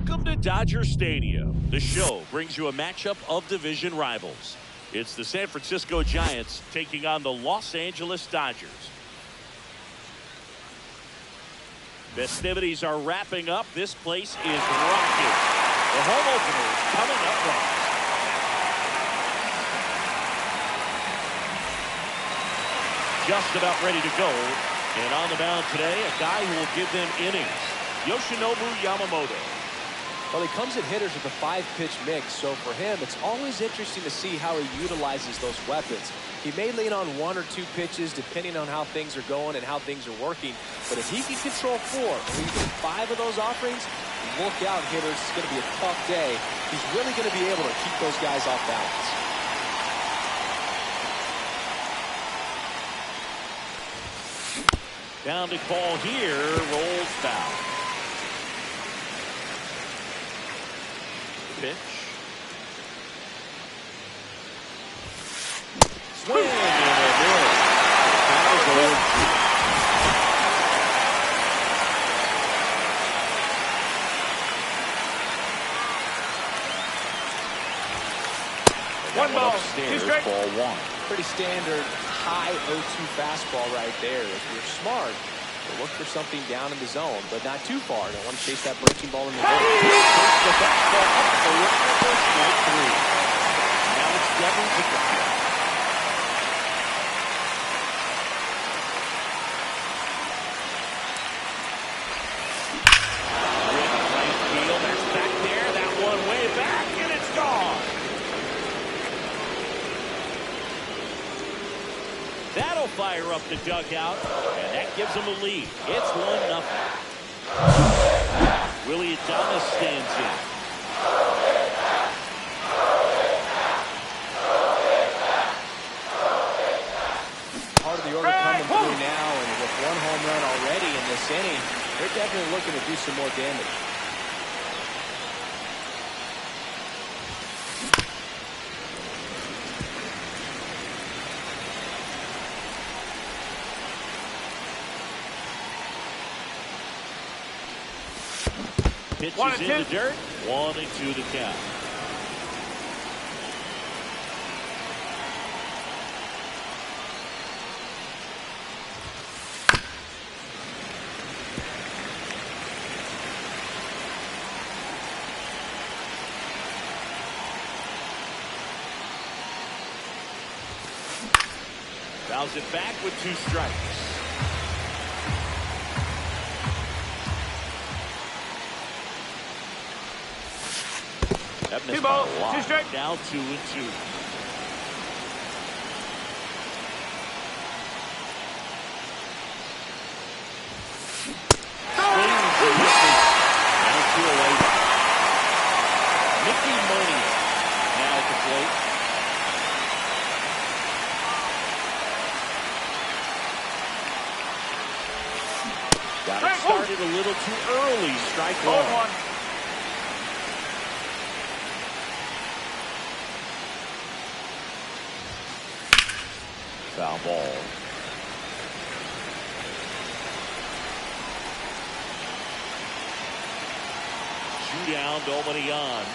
Welcome to Dodger Stadium. The show brings you a matchup of division rivals. It's the San Francisco Giants taking on the Los Angeles Dodgers. Festivities are wrapping up. This place is rocking. The home opener is coming up next. Just about ready to go. And on the mound today, a guy who will give them innings. Yoshinobu Yamamoto. Well, he comes at hitters with a 5-pitch mix, so for him, it's always interesting to see how he utilizes those weapons. He may lean on 1 or 2 pitches depending on how things are going and how things are working, but if he can control 4 or even 5 of those offerings, look out, hitters. It's going to be a tough day. He's really going to be able to keep those guys off balance. Down to call here, rolls foul. Pitch. Swing and a miss. One ball, upstairs, 2 strike. ball 1. Pretty standard high 0-2 fastball right there. If you're smart, you'll look for something down in the zone, but not too far. Don't want to chase that breaking ball in the middle. Takes the fastball up the line for strike 3. Now it's double to go. Right field, that's back there. That one way back, and it's gone. That'll fire up the dugout, and that gives them a lead. It's 1-0. Willie Adames stands in. Part of the order coming through now, and with 1 home run already in this inning, they're definitely looking to do some more damage. Pitches in the dirt. 1-2 the count. Fouls it back with 2 strikes. That missed by a lot. 2 strikes. Now 2-2. Now 2 away. Mickey Money now at the plate. Got it started a little too early. Strike 1. Foul ball. Shootout, Dominion.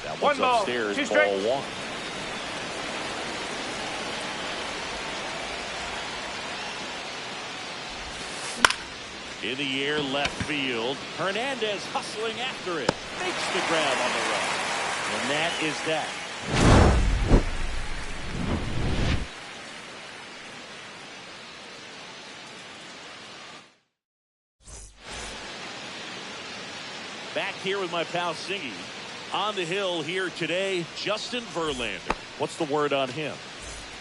That one's upstairs, ball 1. In the air, left field. Hernandez hustling after it. Makes the grab on the run. And that is that. Back here with my pal Singy. On the hill here today, Justin Verlander. What's the word on him?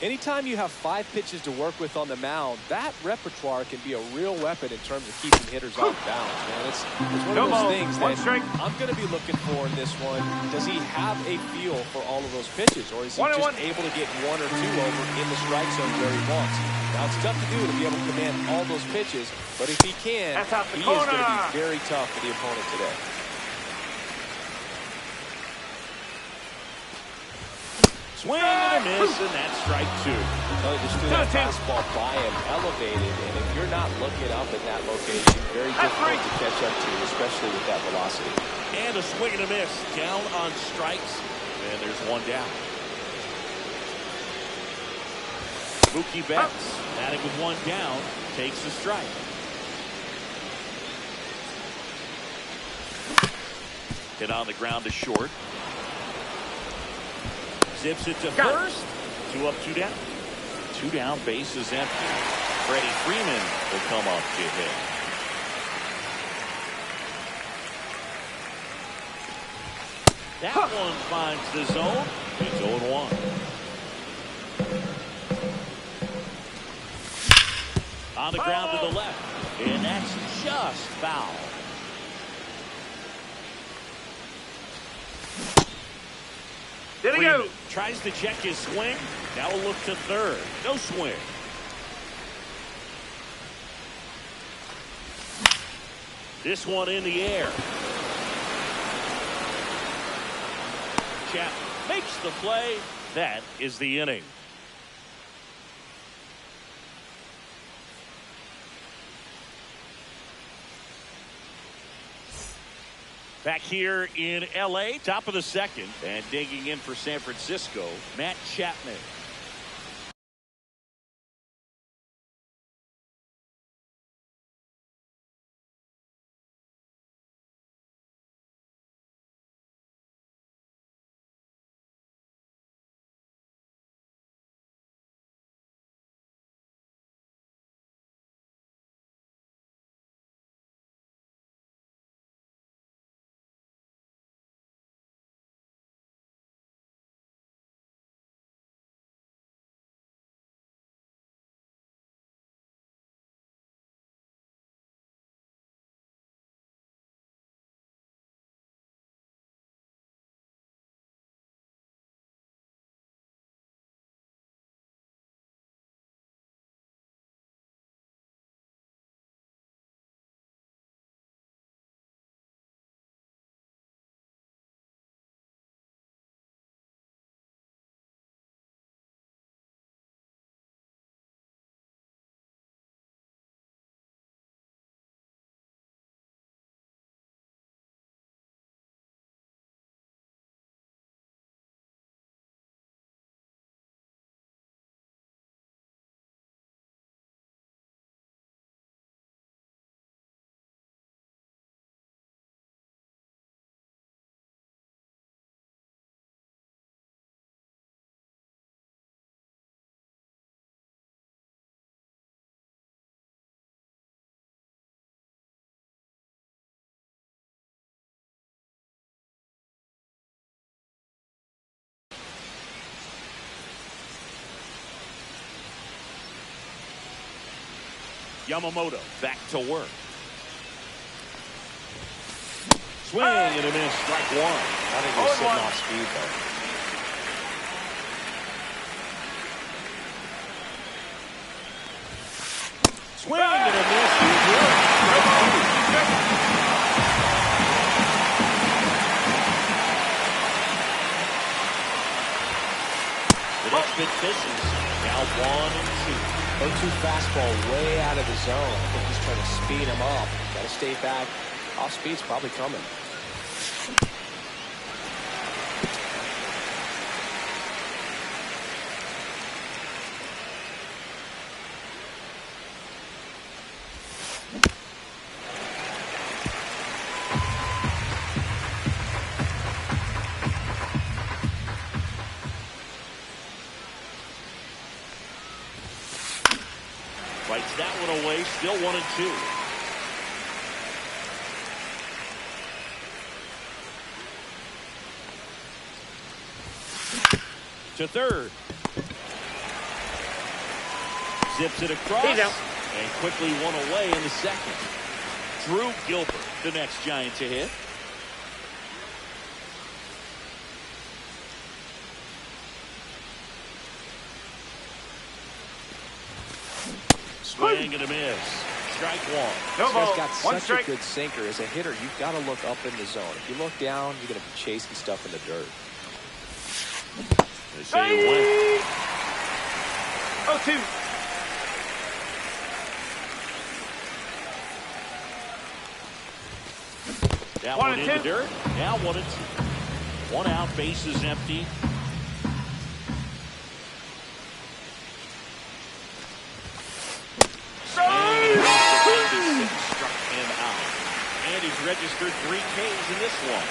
Anytime you have 5 pitches to work with on the mound, that repertoire can be a real weapon in terms of keeping hitters off balance, man. It's one of those things that I'm going to be looking for in this one. Does he have a feel for all of those pitches, or is he just able to get 1 or 2 over in the strike zone where he wants? Now, it's tough to do to be able to command all those pitches, but if he can, he is going to be very tough for the opponent today. Swing and a miss, and that's strike two. Just threw that fastball by him, elevated, and if you're not looking up in that location, very difficult to catch up to, especially with that velocity. And a swing and a miss, down on strikes, and there's one down. Mookie Betts, batting with one down, takes the strike. Hit on the ground to short. Zips it to first. 2 up, 2 down. 2 down, base is empty. Freddie Freeman will come up to hit. That one finds the zone. It's 0-1. On the ground to the left. And that's just foul. Freeman tries to check his swing. Now we'll look to third. No swing. This one in the air. Chapman makes the play. That is the inning. Back here in L.A., top of the second, and digging in for San Francisco, Matt Chapman. Yamamoto back to work. Swing and a miss, strike one. I think he's sitting off speed, though. Swing and a miss. The next big pitches. Now 1-2. 0-2 fastball way out of the zone. I think he's trying to speed him up. Got to stay back. Off speed's probably coming. Fights that one away, still 1-2. To third. Zips it across and quickly one away in the second. Drew Gilbert, the next Giant to hit. Swing and a miss. Strike one. This guy's got such a good sinker. As a hitter, you've got to look up in the zone. If you look down, you're going to be chasing stuff in the dirt. They say he went. 0-2. That one in the dirt. Now 1-2. 1 out, bases empty. Struck him out. And he's registered 3 Ks in this one.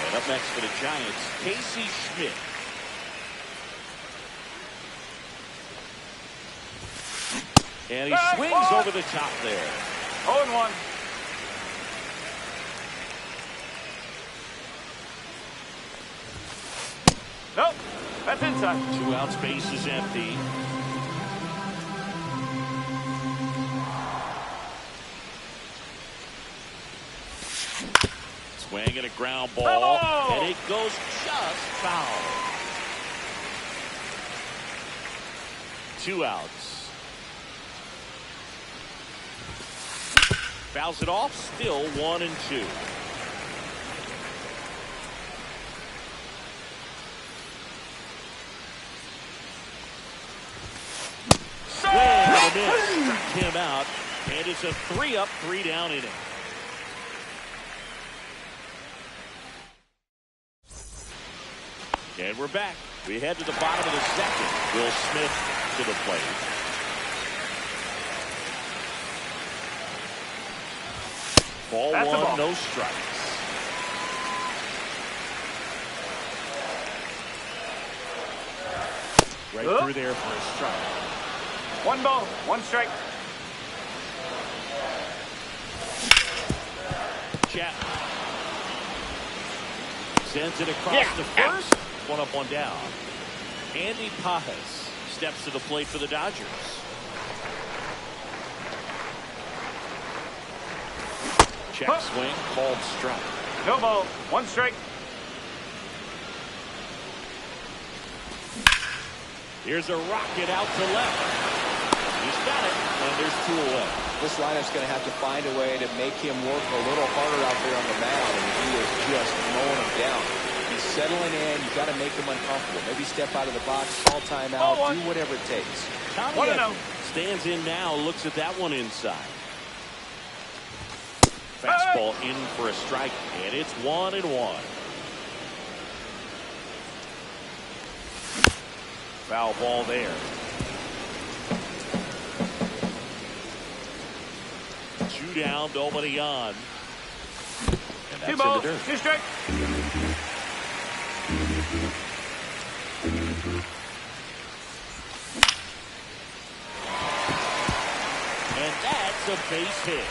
And up next for the Giants, Casey Schmidt. And he swings over the top there. 0-1. Nope, that's inside. 2 outs, bases empty. Swing and a ground ball, and it goes just foul. 2 outs. Fouls it off, still 1-2. Swing and a miss, struck him out, and it's a 3-up, 3-down inning. And we're back. We head to the bottom of the second. Will Smith to the plate. Ball That's one, ball. no strikes. Right through there for a strike. 1 ball, 1 strike. Chapman sends it across to first. 1 up, 1 down. Andy Pajas steps to the plate for the Dodgers. Check swing, called strike. No ball, 1 strike. Here's a rocket out to left. He's got it, and there's 2 away. This lineup's going to have to find a way to make him work a little harder out there on the mound, and he is just mowing him down. He's settling in. You've got to make him uncomfortable. Maybe step out of the box, call timeout, do whatever it takes. Tommy stands in now, looks at that one inside. Fastball in for a strike, and it's 1-1. Foul ball there. 2 down, nobody on. And that's 2 balls, in the dirt. 2 strikes. And that's a base hit.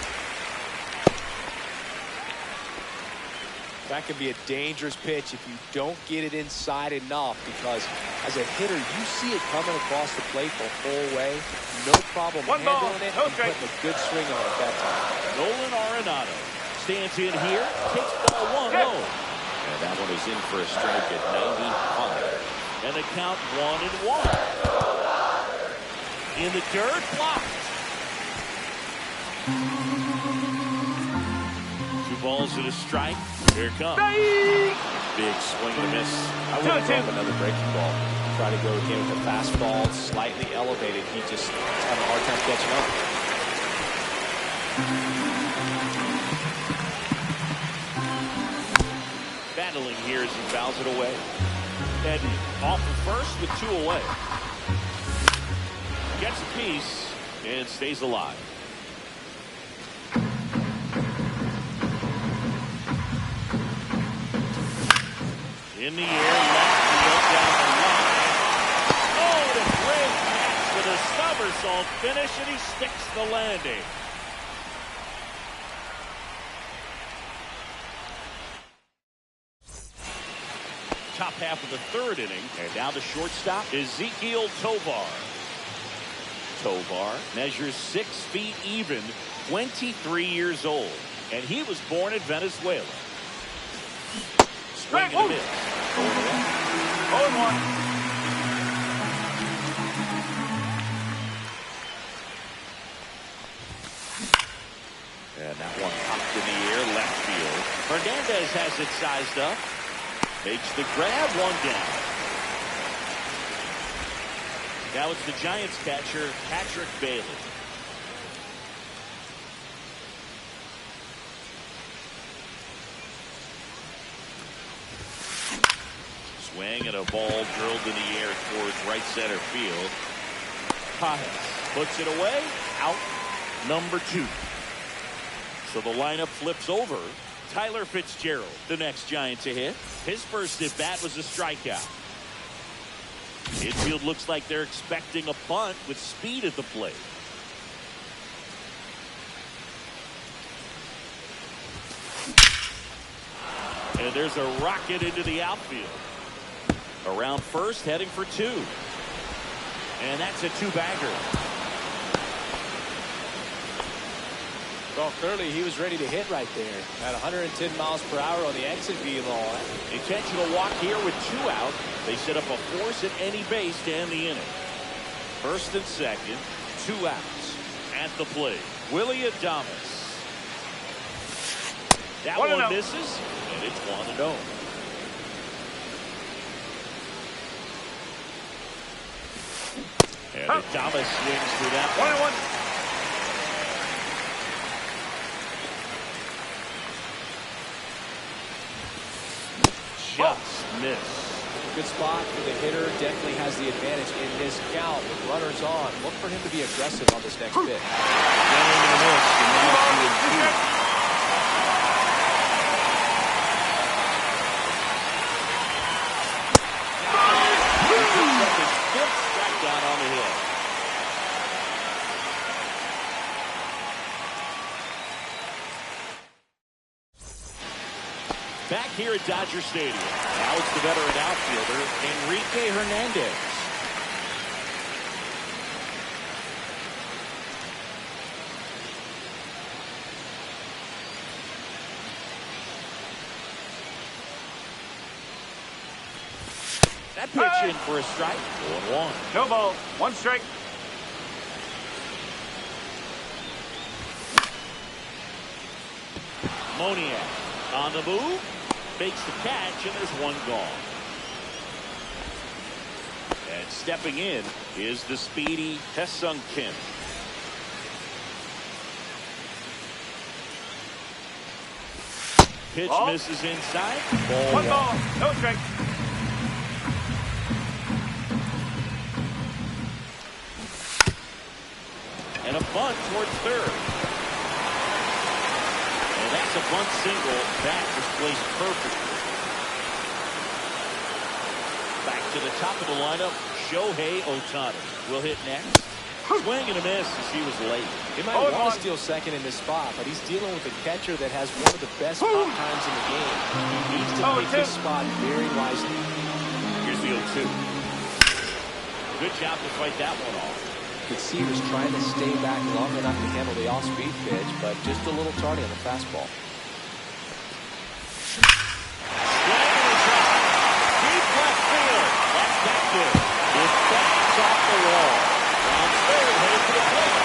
That can be a dangerous pitch if you don't get it inside enough, because as a hitter, you see it coming across the plate the whole way. No problem 1 ball, handling it no and strike. putting a good swing on it at that time. Nolan Arenado stands in here, takes ball 1 low. And that one is in for a strike at 95. And the count 1-1. In the dirt, blocked. 2 balls and a strike. Here it comes. Big swing and a miss. I wouldn't throw him another breaking ball. Try to go again with a fastball, slightly elevated. He just having a hard time catching up. Battling here as he fouls it away. And off the first with 2 away. Gets a piece and stays alive. In the air, left field down the line. Oh, what a great catch with a somersault finish, and he sticks the landing. Top half of the 3rd inning, and now the shortstop, Ezequiel Tovar. Tovar measures 6 feet even, 23 years old, and he was born in Venezuela. Swing and a miss. 0-1. And that one popped in the air, left field. Hernandez has it sized up. Makes the grab, 1 down. Now it's the Giants catcher, Patrick Bailey. Swing and a ball drilled in the air towards right center field. Pajes puts it away. Out number 2. So the lineup flips over. Tyler Fitzgerald, the next Giant to hit. His first at bat was a strikeout. Infield looks like they're expecting a bunt with speed at the plate. And there's a rocket into the outfield. Around first, heading for 2. And that's a 2-bagger. Well, clearly he was ready to hit right there. At 110 miles per hour on the exit velo. Intentional walk here with 2 out. They set up a force at any base to end the inning. First and second, 2 outs. At the plate, Willie Adames. That one misses, and it's 1-0. And Adames swings through that one. 1-1. Just missed. Good spot for the hitter. Definitely has the advantage in this count. With runners on, look for him to be aggressive on this next pitch. Strikeout on the hit. Back here at Dodger Stadium. Now it's the veteran outfielder, Enrique Hernandez. That pitch in for a strike. 1-1. No ball. 1 strike. Moniak on the move. Makes the catch, and there's 1 gone. And stepping in is the speedy Tae-Sung Kim. Pitch misses inside. Ball 1 ball. No strike. And a bunt towards third. And that's a bunt single. That was placed perfectly. Back to the top of the lineup, Shohei Ohtani will hit next. Swing and a miss as he was late. He might want to steal second in this spot, but he's dealing with a catcher that has one of the best pop times in the game. He needs to pick this spot very wisely. Here's the 0-2. Good job to fight that one off. You could see he was trying to stay back long enough to handle the off-speed pitch, but just a little tardy on the fastball. Deep left field. That's back there. It bangs off the wall. Round third, headed to the plate.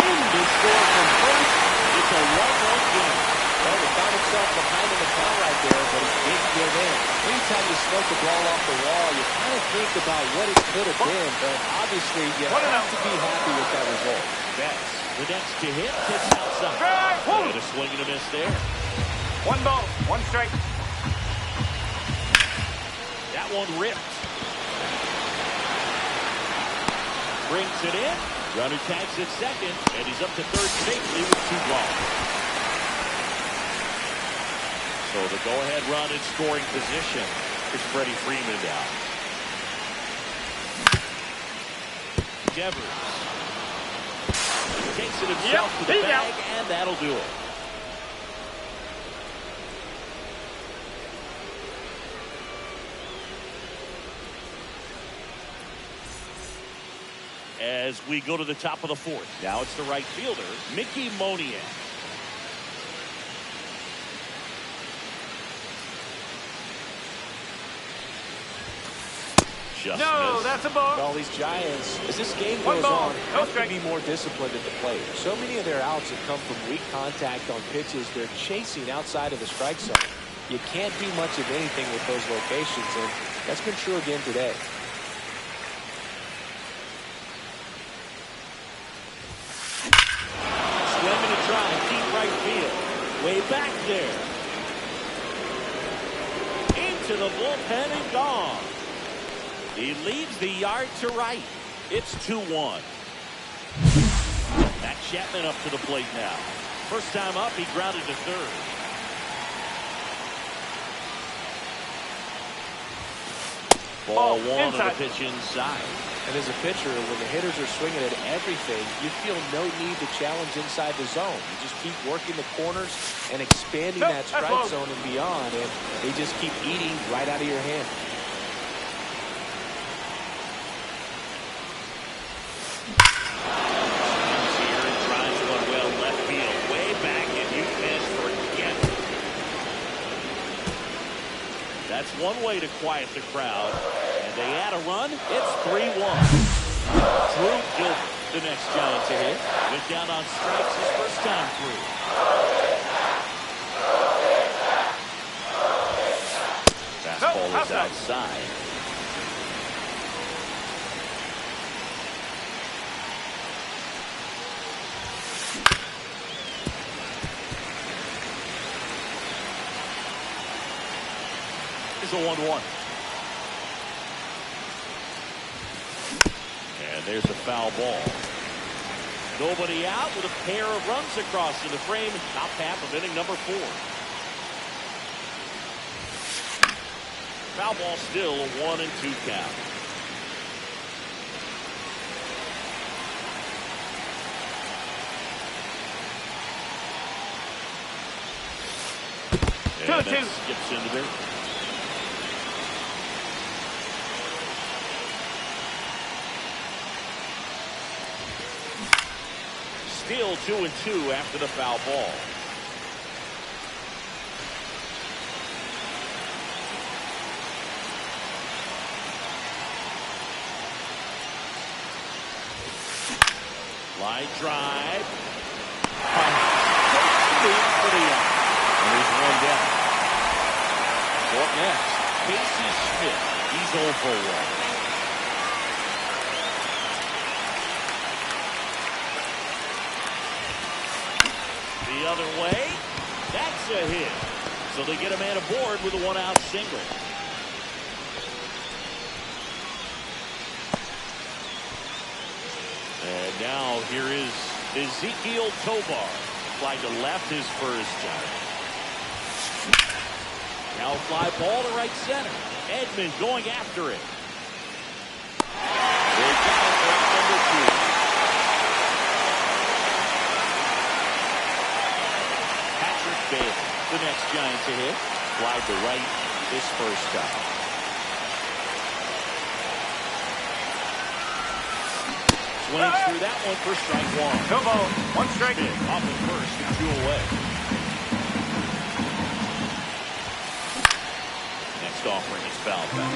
In to score from first. It's a 1-1 game. Well, he found himself behind in the count right there, but he didn't give in. Anytime you smoke the ball off the wall, you kind of think about what it could have been, but obviously you have to be happy with that result. That's the next to hit. Pitch outside. And a swing and a miss there. 1 ball. 1 strike. That one ripped. Brings it in. Runner tags at second, and he's up to third safely with 2 gone. So the go-ahead run in scoring position is Freddie Freeman now. Devers takes it himself to the bag, and that'll do it. As we go to the top of the 4th. Now it's the right fielder, Mickey Moniak. No, that's a ball. All these Giants, as this game goes on, have to be more disciplined at the plate. So many of their outs have come from weak contact on pitches they're chasing outside of the strike zone. You can't do much of anything with those locations, and that's been true again today. try, deep right field. Way back there. Into the bullpen and gone. He leaves the yard to right. It's 2-1. Matt Chapman up to the plate now. First time up, he grounded to third. Ball one on the pitch inside. And as a pitcher, when the hitters are swinging at everything, you feel no need to challenge inside the zone. You just keep working the corners and expanding that strike zone and beyond, and they just keep eating right out of your hand. Here and drives one well left field, way back, and you can't forget. That's one way to quiet the crowd. And they add a run. It's 3-1. Drew Gilbert, the next Giant to hit. Went down on strikes his first time through. Fastball is outside. It's a 1-1. And there's a foul ball. Nobody out with a pair of runs across in the frame. Top half of inning number 4. Foul ball still a 1-2 count. And that skips into there. Still 2-2 after the foul ball. Line drive. For the out. And there's one down. What next? Casey Smith. He's 0 for 1. The other way. That's a hit. So they get a man aboard with a 1-out single. And now here is Ezekiel Tovar. Fly to left, his first Giant. Now fly ball to right center. Edman going after it. They got it for number 2. Bailey, the next Giant to hit. Fly to right his first time. Swings through that one for strike 1. No ball, 1 strike. Smith off at first and 2 away. Next offering is foul back.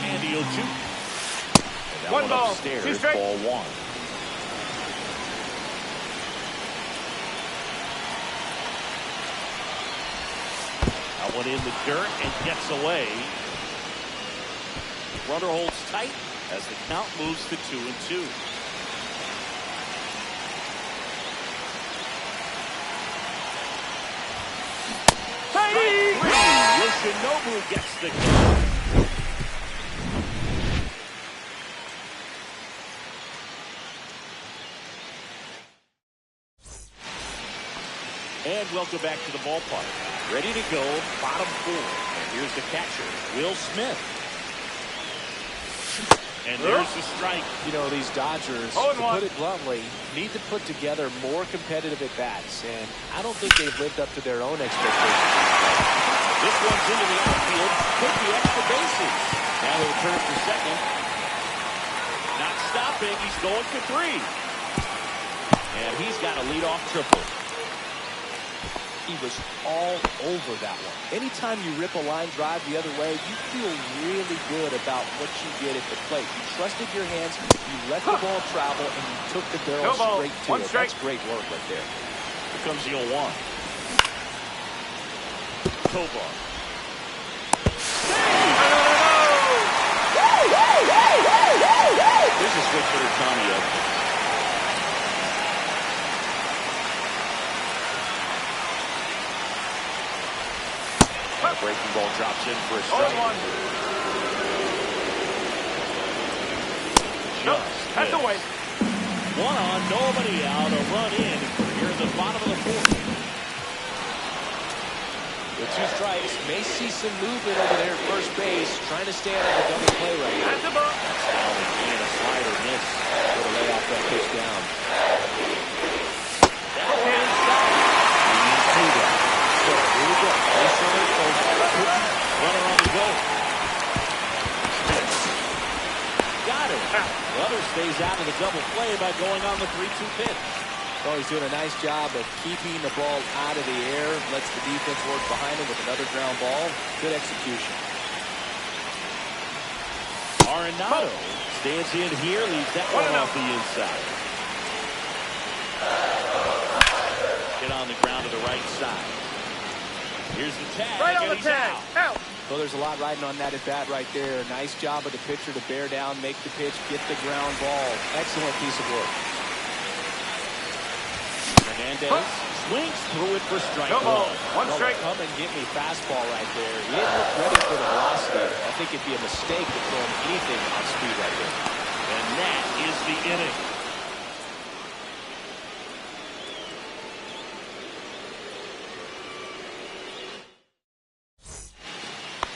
And the 0-2. And that 1 ball, upstairs, 2 strikes. ball 1. One in the dirt and gets away. Runner holds tight as the count moves to 2-2. Hey! Yoshinobu gets the kill. And welcome back to the ballpark. Ready to go, bottom 4. And here's the catcher, Will Smith. And there's the strike. You know, these Dodgers, to put it bluntly, need to put together more competitive at-bats. And I don't think they've lived up to their own expectations. This one's into the outfield. Could be extra bases. Now he'll turn it for second. Not stopping. He's going for 3. And he's got a leadoff triple. He was all over that one. Anytime you rip a line drive the other way, you feel really good about what you did at the plate. You trusted your hands, you let the ball travel, and you took the barrel straight to it. That's great work right there. Here comes the 0-1. Tovar. Here's a switch hitter, Tommy Edman. breaking ball drops in for a strike. 0-1. Nope, that's away. One on, nobody out. A run in here in the bottom of the fourth. With 2 strikes, may see some movement over there at first base, trying to stay out of the double play right here. That's a ball. Fouling in a slider miss. Got to lay off that pitch down. That one inside. We need 2 down. So here we go. Base runner, runner on the go. Got it. Runner stays out of the double play by going on the 3-2 pitch. Well, he's doing a nice job of keeping the ball out of the air. Lets the defense work behind him with another ground ball. Good execution. Arenado stands in here, leaves that one off the inside. Get on the ground to the right side. Here's the tag. Right on the tag. Out. Well, there's a lot riding on that at bat right there. Nice job of the pitcher to bear down, make the pitch, get the ground ball. Excellent piece of work. Hernandez swings through it for strike No ball. 1. 1 strike. Come and get me fastball right there. He didn't look ready for the velocity. I think it'd be a mistake to throw him anything off speed right there. And that is the inning.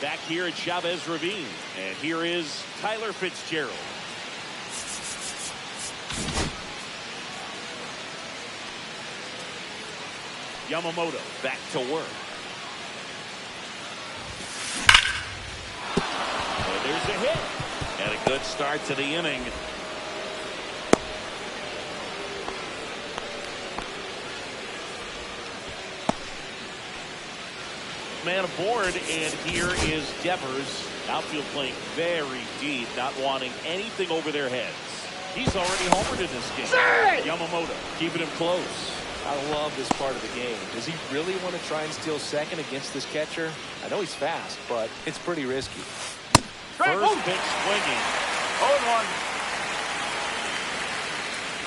Back here at Chavez Ravine. And here is Tyler Fitzgerald. Yamamoto back to work. And there's a hit. And a good start to the inning. Man aboard, and here is Devers. Outfield playing very deep, not wanting anything over their heads. He's already homered in this game. Yamamoto keeping him close. I love this part of the game. Does he really want to try and steal second against this catcher? I know he's fast, but it's pretty risky. First pitch swinging. 0-1.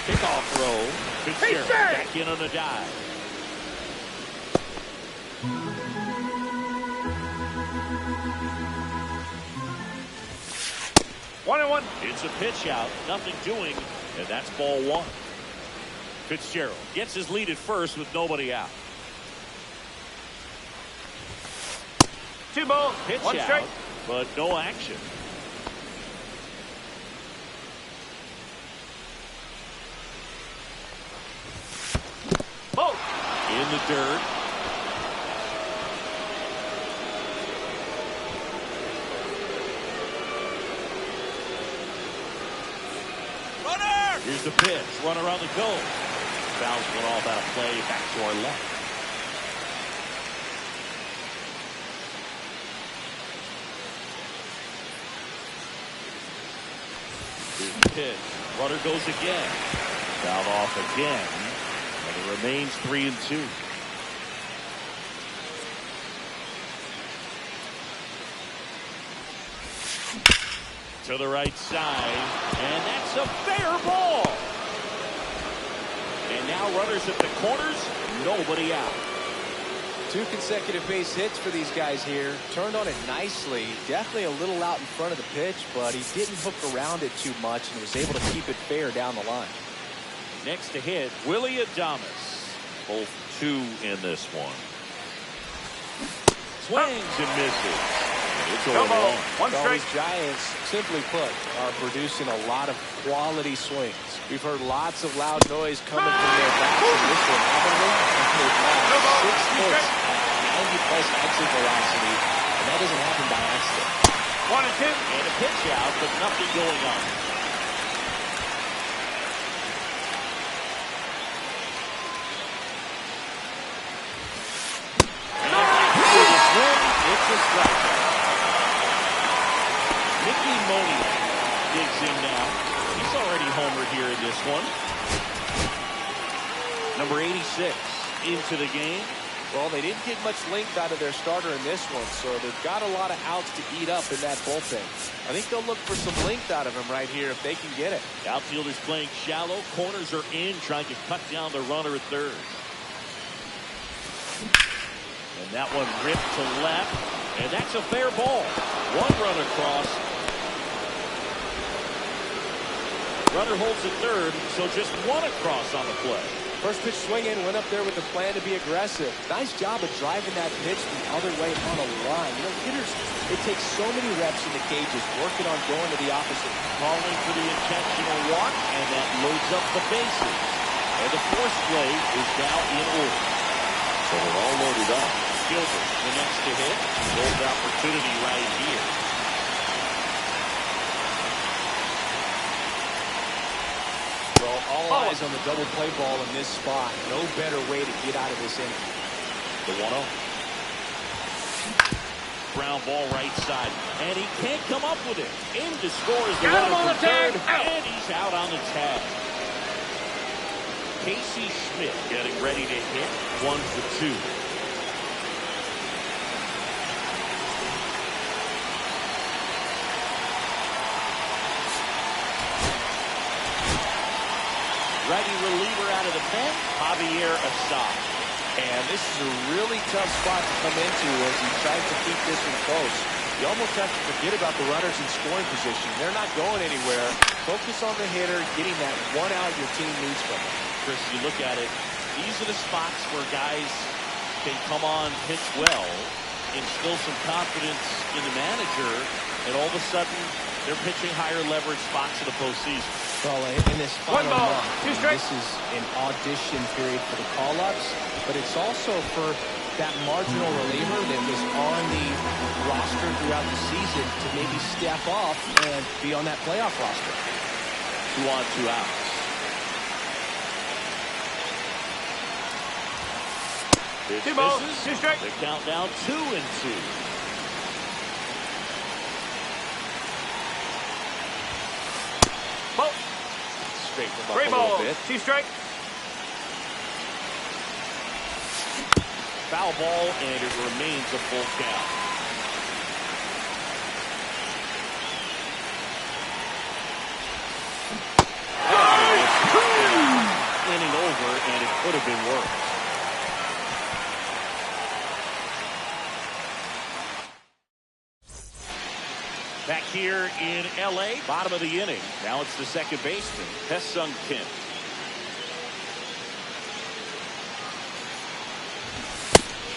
Kickoff throw. Fitzgerald back in on the dive. One and one. It's a pitch out, nothing doing, and that's ball 1. Fitzgerald gets his lead at first with nobody out. 2 balls. Pitch 1 out, strike. but no action. Ball. In the dirt. Here's the pitch. Runner on the go. Fouls one off out of play. Back to our left. Here's the pitch. Runner goes again. Fouled off again. And it remains 3-2. To the right side, and that's a fair ball. And now runners at the corners, nobody out. 2 consecutive base hits for these guys here. Turned on it nicely. Definitely a little out in front of the pitch, but he didn't hook around it too much and was able to keep it fair down the line. Next to hit, Willie Adames. Both 2 in this one. Swings and misses. It's a 1 Well, strike. these Giants, simply put, are producing a lot of quality swings. We've heard lots of loud noise coming from their bats in this one, haven't we? They've lost 6 hits at 90-plus exit velocity, and that doesn't happen by accident. 1 and 2. And a pitch out, but nothing going on. It's a strikeout. Mickey Moniak digs in now. He's already homered here in this one. Number 86 into the game. Well, they didn't get much length out of their starter in this one, so they've got a lot of outs to eat up in that bullpen. I think they'll look for some length out of him right here if they can get it. Outfielders playing shallow. Corners are in, trying to cut down the runner at third. And that one ripped to left. And that's a fair ball. One run across. Runner holds at third, so just one across on the play. First pitch swinging, went up there with a plan to be aggressive. Nice job of driving that pitch the other way on a line. You know, hitters, it takes so many reps in the cages working on going to the opposite. Calling for the intentional walk, and that loads up the bases. And the force play is now in order. So they're all loaded up. Gilbert, the next to hit. Gold opportunity right here. Well, all eyes on the double play ball in this spot. No better way to get out of this inning. The 1-0. Ground ball right side. And he can't come up with it. In to score is the runner from third. And he's out on the tag. Casey Schmidt getting ready to hit. 1-2. Righty reliever out of the pen, Javier Assad. And this is a really tough spot to come into as he tries to keep this one close. You almost have to forget about the runners in scoring position. They're not going anywhere. Focus on the hitter, getting that one out your team needs from him. Chris, you look at it, these are the spots where guys can come on, pitch well, instill some confidence in the manager, and all of a sudden they're pitching higher leverage spots in the postseason. Well, in this final month, this is an audition period for the call-ups, but it's also for that marginal reliever that was on the roster throughout the season to maybe step up and be on that playoff roster. 2 on, 2 outs. Pitch misses. The countdown 2-2. Ball. Straighten him up a little bit. 2 strike. Foul ball, and it remains a full count. Inning over, and it could have been worse. Back here in L.A., bottom of the inning. Now it's the second baseman, Hesung Kim.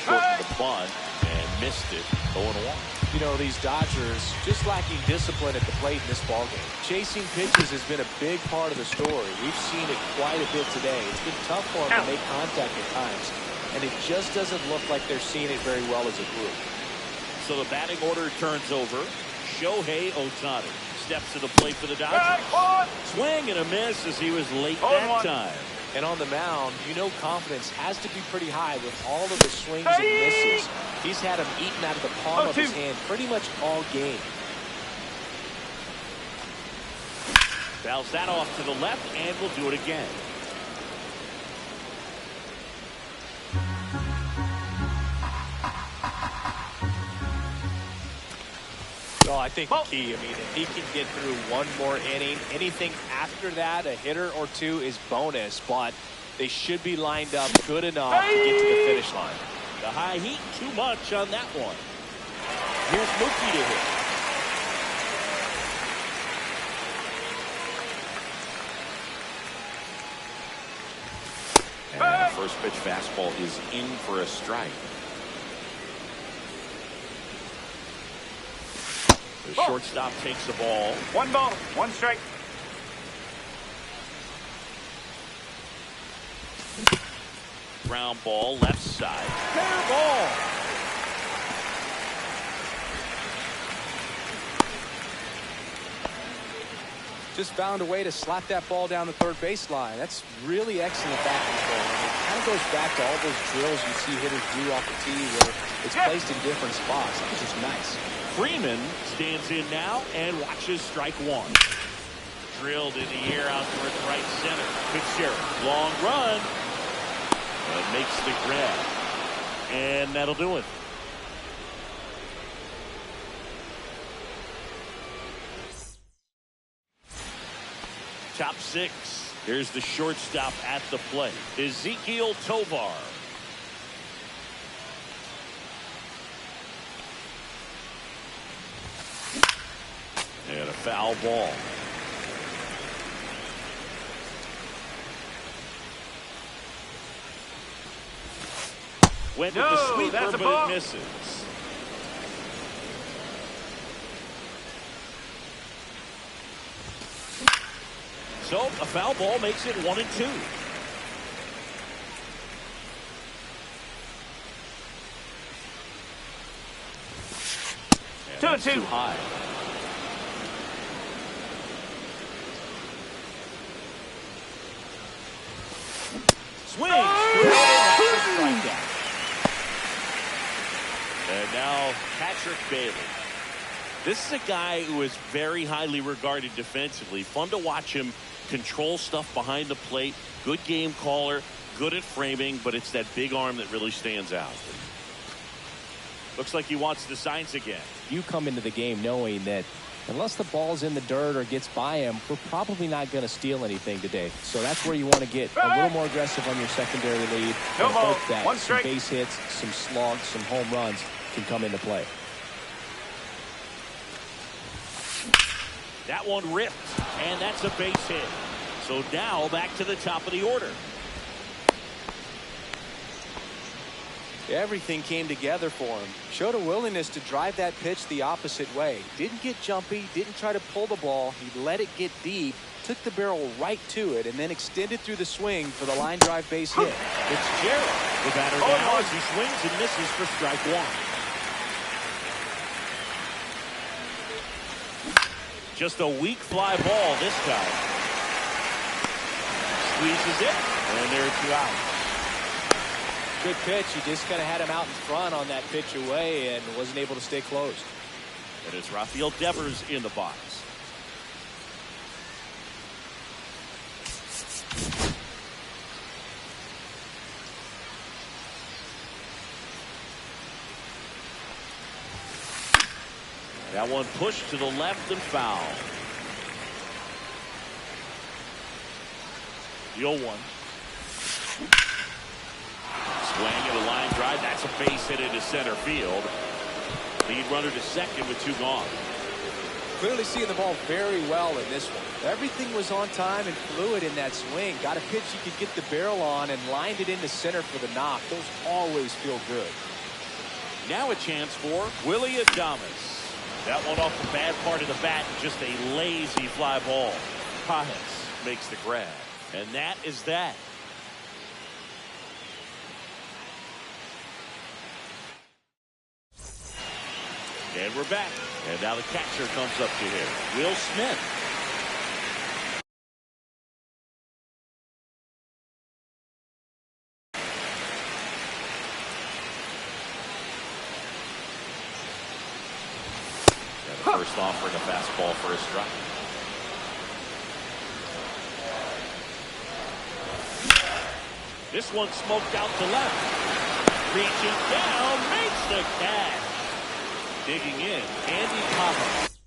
Shortened the bunt and missed it. 0-1. You know, these Dodgers just lacking discipline at the plate in this ballgame. Chasing pitches has been a big part of the story. We've seen it quite a bit today. It's been tough for them to make contact at times, and it just doesn't look like they're seeing it very well as a group. So the batting order turns over. Shohei Ohtani steps to the plate for the Dodgers. Swing and a miss as he was late that time. And on the mound, you know confidence has to be pretty high with all of the swings and misses. He's had them eaten out of the palm of his hand pretty much all game. Fouls that off to the left, and will do it again. Well, I think the key, if he can get through one more inning, anything after that, a hitter or two is bonus, but they should be lined up good enough to get to the finish line. The high heat, too much on that one. Here's Mookie to hit. And the first pitch fastball is in for a strike. The shortstop takes the ball. 1 ball, 1 strike. Ground ball, left side. Fair ball. Just found a way to slap that ball down the third baseline. That's really excellent bat control. And it kind of goes back to all those drills you see hitters do off the tee where it's placed in different spots. That was just nice. Freeman stands in now and watches strike 1. Drilled in the air out towards right center. Fitzgerald, long run. And makes the grab. And that'll do it. Top 6. Here's the shortstop at the plate. Ezequiel Tovar. foul ball. Went with the sweeper, but it misses. So a foul ball makes it 1-2. And that's too high. Swings. Strikeout. And now Patrick Bailey. This is a guy who is very highly regarded defensively. Fun to watch him control stuff behind the plate. Good game caller. Good at framing. But it's that big arm that really stands out. Looks like he wants the signs again. You come into the game knowing that unless the ball's in the dirt or gets by him, we're probably not going to steal anything today. So that's where you want to get a little more aggressive on your secondary lead. And hope that some base hits, some slugs, some home runs can come into play. That one ripped, and that's a base hit. So now back to the top of the order. Everything came together for him. Showed a willingness to drive that pitch the opposite way. Didn't get jumpy, didn't try to pull the ball. He let it get deep, took the barrel right to it, and then extended through the swing for the line drive base hit. It's Gerald, the batter now as he swings and misses for strike one. Just a weak fly ball this time. Squeezes it, and there are 2 outs. Good pitch. He just kind of had him out in front on that pitch away and wasn't able to stay closed. And it's Rafael Devers in the box. That one pushed to the left and foul. The 0-1. Swing and a line drive. That's a base hit into center field. Lead runner to second with 2 gone. Clearly seeing the ball very well in this one. Everything was on time and fluid in that swing. Got a pitch you could get the barrel on and lined it into center for the knock. Those always feel good. Now a chance for Willie Adames. That one off the bad part of the bat. Just a lazy fly ball. Pajes makes the grab. And that is that. And we're back. And now the catcher comes up to him. Will Smith. Got a first offering a fastball for a strike. This one smoked out to left. Reaching down, makes the catch. Digging in, Andy Pajes.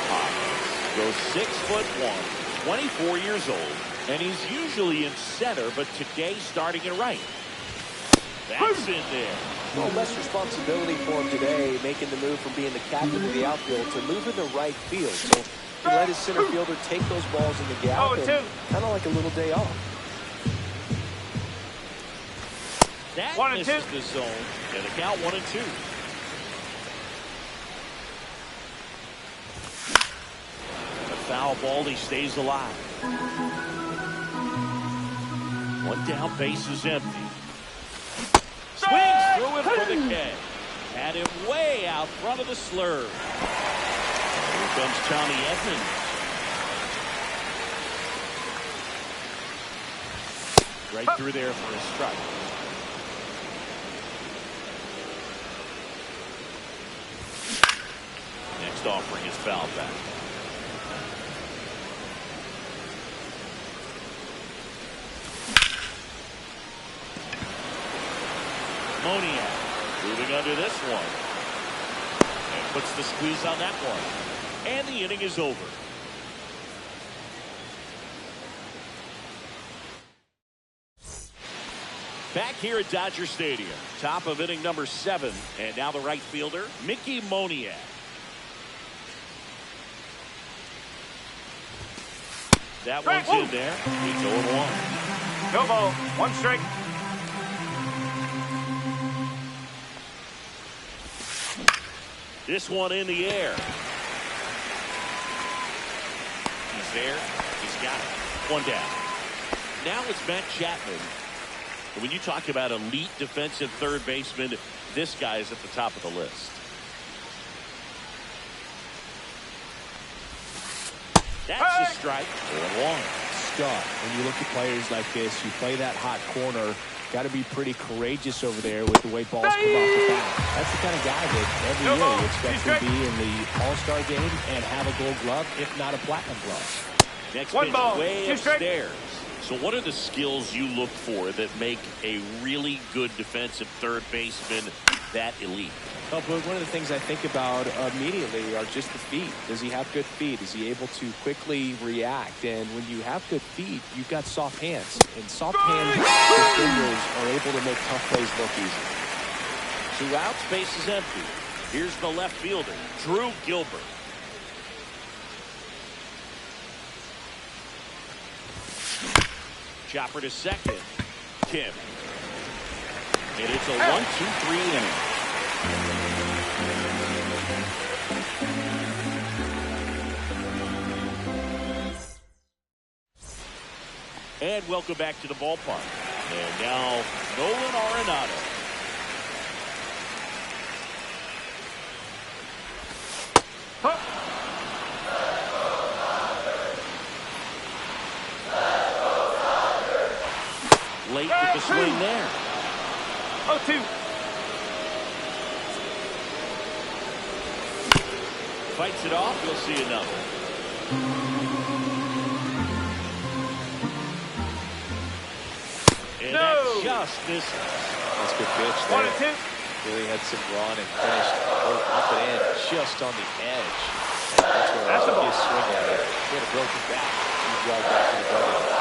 Pajes goes 6'1", 24 years old, and he's usually in center, but today starting it right. That's in there. Well, less responsibility for him today, making the move from being the captain of the outfield to move in the right field. So he let his center fielder take those balls in the gap, and kind of like a little day off. That 1 and 2. misses the zone, and the count 1-2. A foul ball, he stays alive. One down, base is empty. Swings through it for the K. Had him way out front of the slurve. Here comes Tommy Edman. Right through there for a strike. Next offering is fouled back. Moniak moving under this one. And puts the squeeze on that one. And the inning is over. Back here at Dodger Stadium, top of inning number 7, and now the right fielder, Mickey Moniak. That one's in there. It's 0-1. No ball. 1 strike. This one in the air. He's there. He's got it. 1 down. Now it's Matt Chapman. When you talk about elite defensive third baseman, this guy is at the top of the list. That's a strike. 1-1. Scott, when you look at players like this, you play that hot corner, got to be pretty courageous over there with the way balls come off the bat. That's the kind of guy that every year you expect to be in the All-Star game and have a gold glove, if not a platinum glove. Next 1 pitch ball. way 2 strike. upstairs. So what are the skills you look for that make a really good defensive third baseman that elite? Oh, but one of the things I think about immediately are just the feet. Does he have good feet? Is he able to quickly react? And when you have good feet, you've got soft hands. And soft hand defenders are able to make tough plays look easy. 2 outs, base is empty. Here's the left fielder, Drew Gilbert. Chopper to second. Kim. And it's a 1-2-3 inning. And welcome back to the ballpark. And now Nolan Arenado. Late with the swing there. 0-2. Fights it off. You'll see another. And that's just misses. That's a good pitch there. 1-2. Really had some run and finished up and in just on the edge. And that's where he swing at it. He had a broken back. He drive back to the dugout.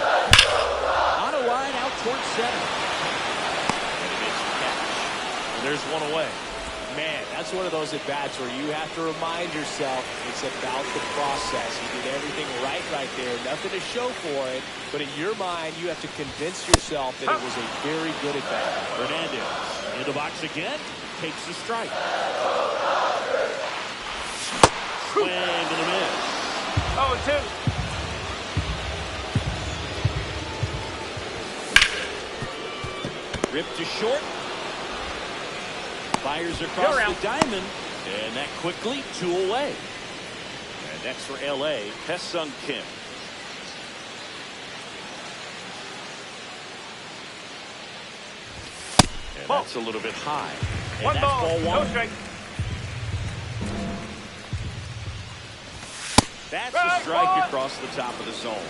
On a line out towards center. And he makes the catch. And there's one away. Man, that's one of those at-bats where you have to remind yourself it's about the process. He did everything right there. Nothing to show for it. But in your mind, you have to convince yourself that it was a very good at-bat. Hernandez in the box again. Takes the strike. Swing and a miss. 0-2. Ripped to short. Fires across the diamond. And that quickly 2 away. And next for L.A., Tae-Sung Kim. And that's a little bit high. And 1 that's ball. ball 1. No strike. That's a strike across the top of the zone.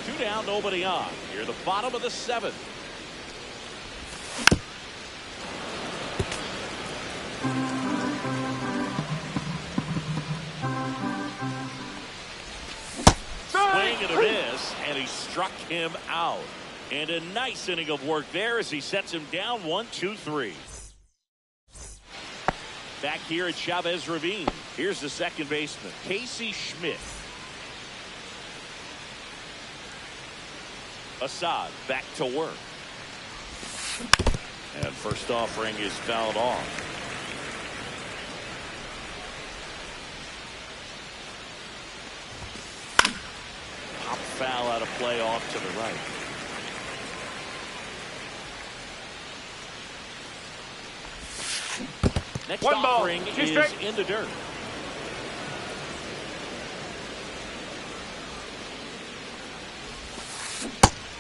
2 down, nobody on. Here, the bottom of the 7th. Swing and a miss, and he struck him out. And a nice inning of work there as he sets him down 1-2-3. Back here at Chavez Ravine. Here's the second baseman, Casey Schmidt. Assad back to work. And first offering is fouled off. Pop foul out of play off to the right. Next 1 ball, offering 2 is strike. in the dirt.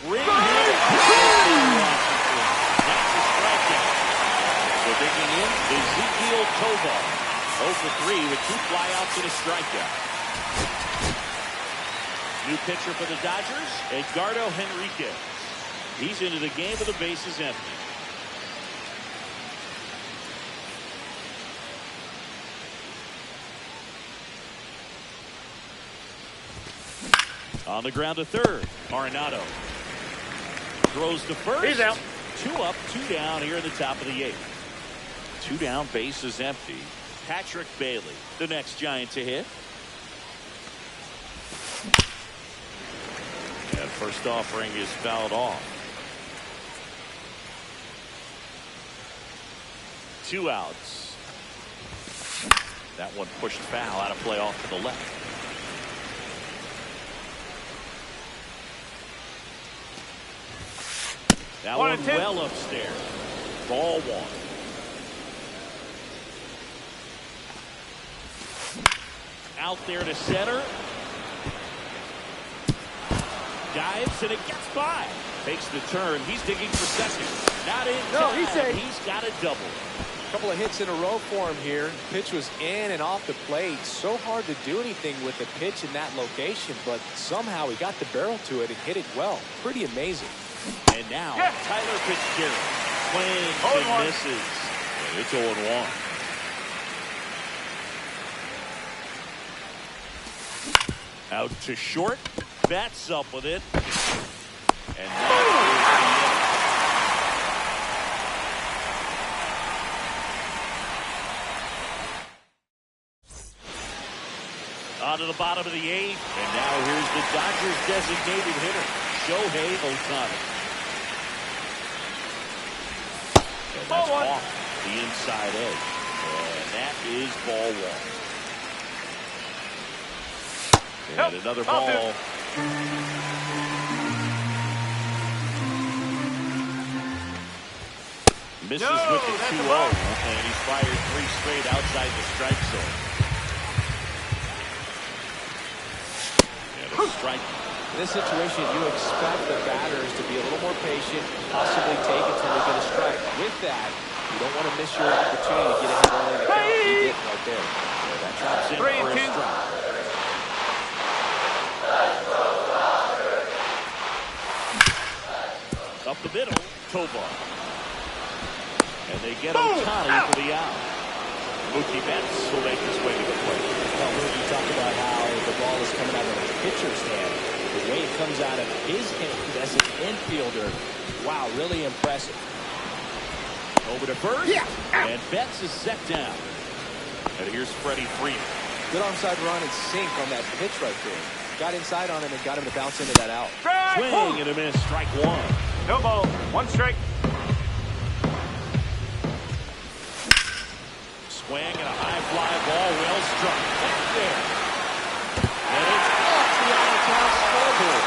Ring hit. That's a strikeout. So digging in, Ezequiel Tovar. 0 for 3 with 2 flyouts and a strikeout. New pitcher for the Dodgers, Edgardo Henriquez. He's into the game with the bases empty. On the ground to third, Arenado. throws to first. He's out. 2 up, 2 down here in the top of the 8th. 2 down, base is empty. Patrick Bailey, the next Giant to hit. And first offering is fouled off. 2 outs. That one pushed foul out of play off to the left. That one well upstairs. Ball 1. Out there to center. Dives and it gets by. Takes the turn. He's digging for second. Not in time. He's got a double. A couple of hits in a row for him here. Pitch was in and off the plate. So hard to do anything with the pitch in that location, but somehow he got the barrel to it and hit it well. Pretty amazing. And now Tyler Fitzgerald swings and misses. And it's 0-1. Out to short. Bats up with it. And on to the bottom of the 8th. And now here's the Dodgers designated hitter, Shohei Ohtani. And that's off the inside edge. And that is ball 1. And another ball. Misses with the 2-0. And he's fired 3 straight outside the strike zone. And a strike. In this situation, you expect the batters to be a little more patient, possibly take it till they get a strike. With that, you don't want to miss your opportunity to get ahead early in the count. He did right there. That drops in for a strike. Up the middle, Tovar. And they get Ohtani for the out. Mookie Betts will make his way to the plate. Well, Mookie talked about how the ball is coming out of the pitcher's hand. The way it comes out of his hand as an infielder, wow, really impressive. Over to first, and Betts is set down. And here's Freddie Freeman. Good onside run and sink on that pitch right there. Got inside on him and got him to bounce into that out. Swing and a miss, strike 1. No ball, 1 strike. Swing and a high fly ball, well struck. Back there. And it's off the out-of-town scoreboard.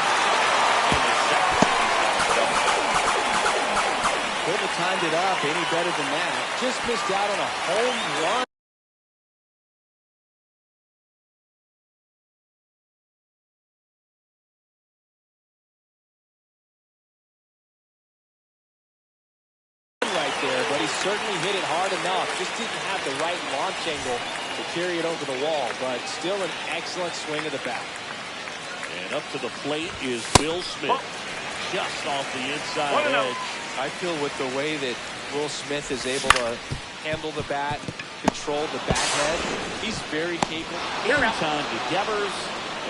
Couldn't have timed it up any better than that. Just missed out on a home run. There, but he certainly hit it hard enough. Just didn't have the right launch angle to carry it over the wall, but still an excellent swing of the bat. And up to the plate is Will Smith, just off the inside edge. I feel with the way that Will Smith is able to handle the bat, control the bat head, he's very capable. Anytime to Devers,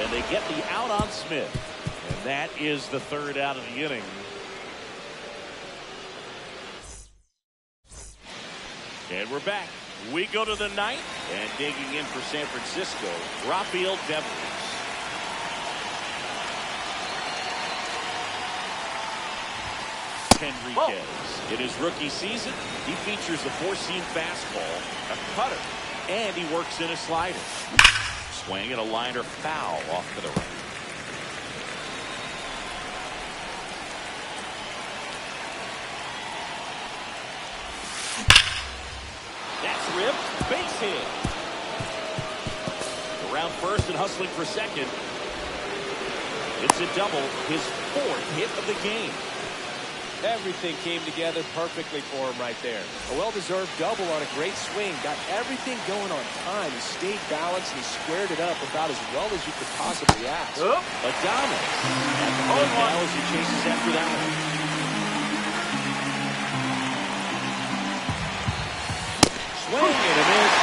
and they get the out on Smith. And that is the 3rd out of the inning. And we're back. We go to the 9th, and digging in for San Francisco, Rafael Devers. Henriquez. In his rookie season, he features a 4-seam fastball, a cutter, and he works in a slider. Swing and a liner foul off to the right. That's ripped. Base hit. Around first and hustling for second. It's a double, his 4th hit of the game. Everything came together perfectly for him right there. A well-deserved double on a great swing. Got everything going on time. He stayed balanced and he squared it up about as well as you could possibly ask. Adames at the plate now as he chases after that one. Swing and a miss.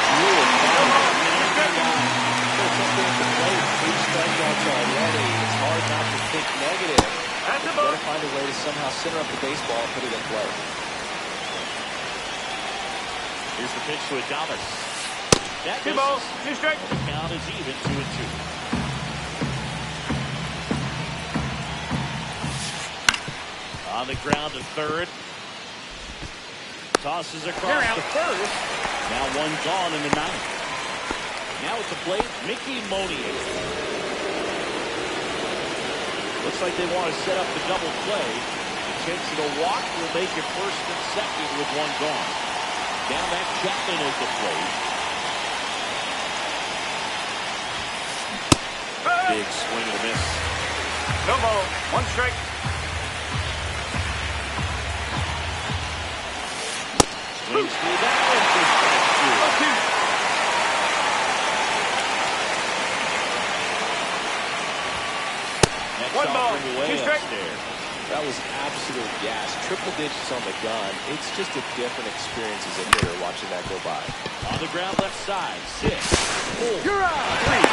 Something at the plate. 3 strikeouts already. It's hard not to think negative. That's the ball. find a way to somehow center up the baseball and put it in play. Here's the pitch to Adames. That Two balls, 2 strikes. The count is even, 2-2. On the ground to third. Tosses across to first. Now one gone in the ninth. Now at the plate, Mickey Monier. Looks like they want to set up the double play. Intentional walk will make it first and second with one gone. Now Matt Chapman at the plate. Big swing and a miss. No ball, 1 strike. Swings through that one for strike 2. Next 1 ball, offering away 2 strikes. upstairs. That was absolute gas. Triple digits on the gun. It's just a different experience as a hitter watching that go by. On the ground left side. 6, 4, You're out. 3.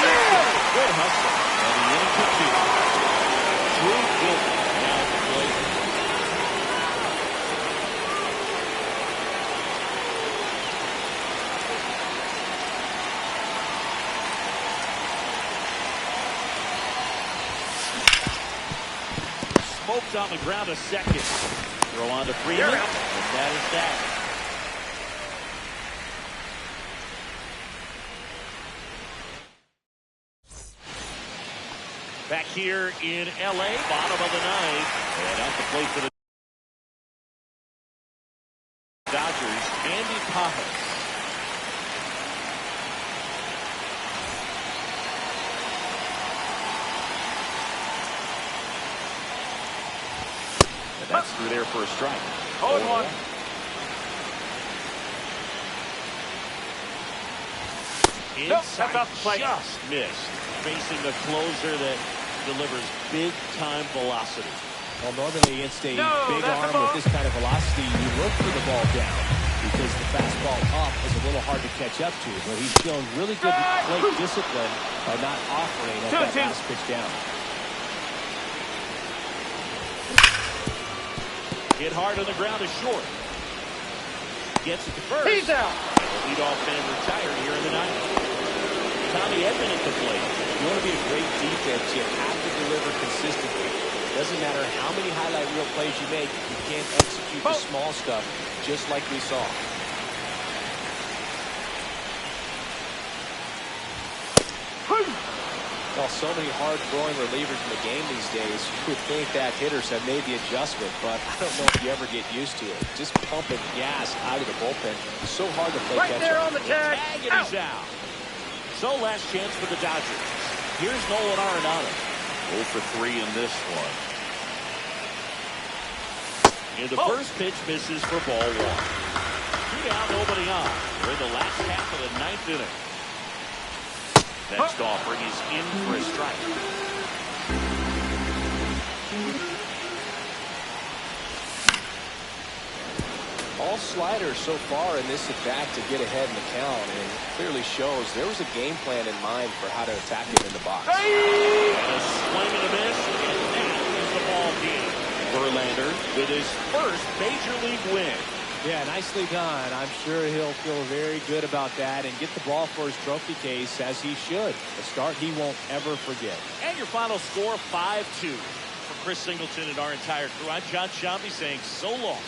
Good hustle. And the inning continues. Drew Gilbert now at the plate. Smoked on the ground a second. Throw on to Freeman. And that is that. Back here in L.A., bottom of the ninth. And at the plate for the Dodgers, Andy Pajes. And that's through there for a strike. 0-1. Nope, Inside, that's off the plate. just missed. Facing a closer that delivers big-time velocity. Well, normally against a big that's arm with this kind of velocity, you look for the ball down because the fastball up is a little hard to catch up to. But he's shown really good plate discipline by not offering at that 2-2. last pitch down. Hit hard on the ground is short. Gets it to first. He's out. Leadoff man retired here in the ninth. Tommy Edman at the plate. You want to be a great defense, you have to deliver consistently. Doesn't matter how many highlight reel plays you make, you can't execute the small stuff just like we saw. Well, so many hard-throwing relievers in the game these days, you would think that hitters have made the adjustment, but I don't know if you ever get used to it. Just pumping gas out of the bullpen. It's so hard to play Right catch there up. on the tag. And he's out. So last chance for the Dodgers. Here's Nolan Arenado. 0 for 3 in this one. And the first pitch misses for ball 1. 2 down, nobody on. We're in the last half of the ninth inning. Next offering is in for a strike. All sliders so far in this at-bat to get ahead in the count, and it clearly shows there was a game plan in mind for how to attack him in the box. And a swing and a miss, and that is the ball game. Verlander with his first major league win. Yeah, nicely done. I'm sure he'll feel very good about that and get the ball for his trophy case, as he should. A start he won't ever forget. And your final score, 5-2. For Chris Singleton and our entire crew, I'm John Shambi saying so long.